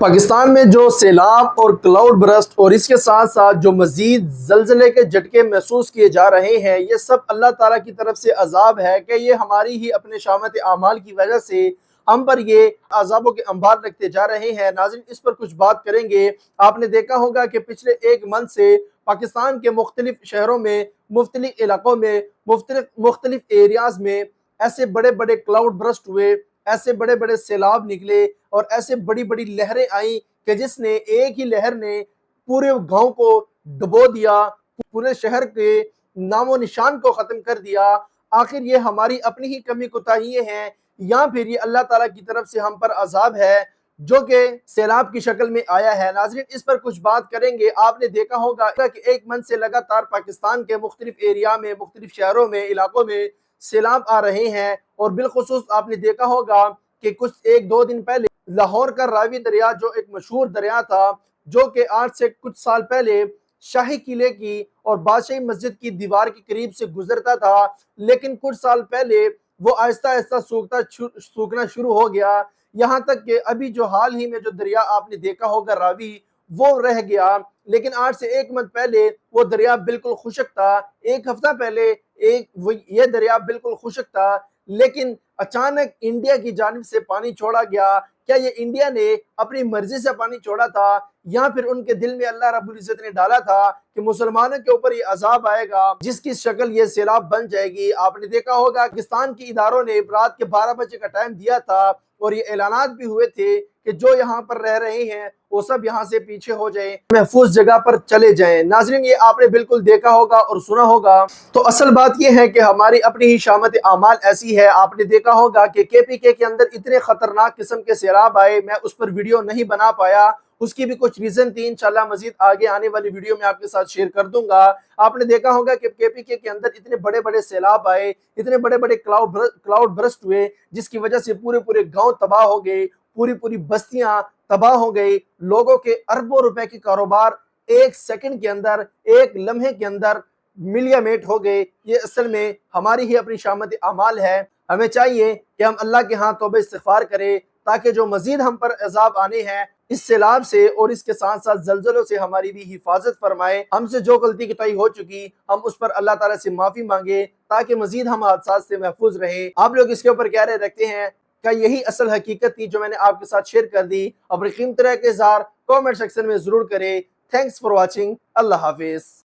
پاکستان میں جو سیلاب اور کلاؤڈ برسٹ اور اس کے ساتھ ساتھ جو مزید زلزلے کے جھٹکے محسوس کیے جا رہے ہیں، یہ سب اللہ تعالیٰ کی طرف سے عذاب ہے کہ یہ ہماری ہی اپنے شامت اعمال کی وجہ سے ہم پر یہ عذابوں کے انبار رکھتے جا رہے ہیں۔ ناظرین، اس پر کچھ بات کریں گے۔ آپ نے دیکھا ہوگا کہ پچھلے ایک منتھ سے پاکستان کے مختلف شہروں میں، مختلف علاقوں میں، مختلف ایریاز میں ایسے بڑے بڑے کلاؤڈ برسٹ ہوئے، ایسے بڑے بڑے سیلاب نکلے اور ایسے بڑی بڑی لہریں آئیں کہ جس نے ایک ہی لہر نے پورے گاؤں کو ڈبو دیا، پورے شہر کے نام و نشان کو ختم کر دیا۔ آخر یہ ہماری اپنی ہی کمی کوتاہیاں ہیں یا پھر یہ اللہ تعالیٰ کی طرف سے ہم پر عذاب ہے جو کہ سیلاب کی شکل میں آیا ہے؟ ناظرین، اس پر کچھ بات کریں گے۔ آپ نے دیکھا ہوگا کہ ایک منتھ سے لگاتار پاکستان کے مختلف ایریا میں، مختلف شہروں میں، علاقوں میں سیلاب آ رہے ہیں، اور بالخصوص آپ نے دیکھا ہوگا کہ کچھ ایک دو دن پہلے لاہور کا راوی دریا، جو ایک مشہور دریا تھا، جو کہ آج سے کچھ سال پہلے شاہی قلعے کی اور بادشاہی مسجد کی دیوار کے قریب سے گزرتا تھا، لیکن کچھ سال پہلے وہ آہستہ آہستہ سوکھنا شروع ہو گیا، یہاں تک کہ ابھی جو حال ہی میں جو دریا آپ نے دیکھا ہوگا راوی، وہ رہ گیا۔ لیکن آج سے ایک منتھ پہلے وہ دریا بالکل خشک تھا، ایک ہفتہ پہلے یہ دریا بالکل خشک تھا، لیکن اچانک انڈیا کی جانب سے پانی چھوڑا گیا۔ کیا یہ انڈیا نے اپنی مرضی سے پانی چھوڑا تھا یا پھر ان کے دل میں اللہ رب العزت نے ڈالا تھا کہ مسلمانوں کے اوپر یہ عذاب آئے گا جس کی شکل یہ سیلاب بن جائے گی؟ آپ نے دیکھا ہوگا پاکستان کی اداروں نے رات کے 12 بجے کا ٹائم دیا تھا اور یہ اعلانات بھی ہوئے تھے کہ جو یہاں پر رہ رہے ہیں وہ سب یہاں سے پیچھے ہو جائیں، محفوظ جگہ پر چلے جائیں۔ ناظرین، یہ آپ نے بالکل دیکھا ہوگا اور سنا ہوگا۔ تو اصل بات یہ ہے کہ ہماری اپنی ہی شامت اعمال ایسی ہے۔ آپ نے دیکھا ہوگا کہ KPK کے اندر اتنے خطرناک قسم کے سیلاب آئے، میں اس پر ویڈیو نہیں بنا پایا، اس کی بھی کچھ ریزن تھی، انشاءاللہ مزید آگے آنے والی ویڈیو میں آپ کے ساتھ شیئر کر دوں گا۔ آپ نے دیکھا ہوگا کہ KPK کے اندر اتنے بڑے بڑے سیلاب آئے، اتنے بڑے بڑے کلاؤڈ برسٹ ہوئے، جس کی وجہ سے پورے گاؤں تباہ ہو گئے، پوری بستیاں تباہ ہو گئی، لوگوں کے اربوں روپے کے کاروبار ایک سیکنڈ کے اندر، ایک لمحے کے اندر ملیا میٹ ہو گئے۔ یہ اصل میں ہماری ہی اپنی شامت اعمال ہے۔ ہمیں چاہیے کہ ہم اللہ کے ہاں توبہ استغفار کریں تاکہ جو مزید ہم پر عذاب آنے ہیں اس سیلاب سے اور اس کے ساتھ ساتھ زلزلوں سے ہماری بھی حفاظت فرمائے۔ ہم سے جو غلطی کوتاہی ہو چکی، ہم اس پر اللہ تعالیٰ سے معافی مانگے تاکہ مزید ہم حادثات سے محفوظ رہیں۔ آپ لوگ اس کے اوپر کیا رائے رکھتے ہیں؟ کیا یہی اصل حقیقت تھی جو میں نے آپ کے ساتھ شیئر کر دی؟ اپنی قیمتی رائے کا اظہار کامنٹ سیکشن میں ضرور کریں۔ Thanks for watching. اللہ حافظ۔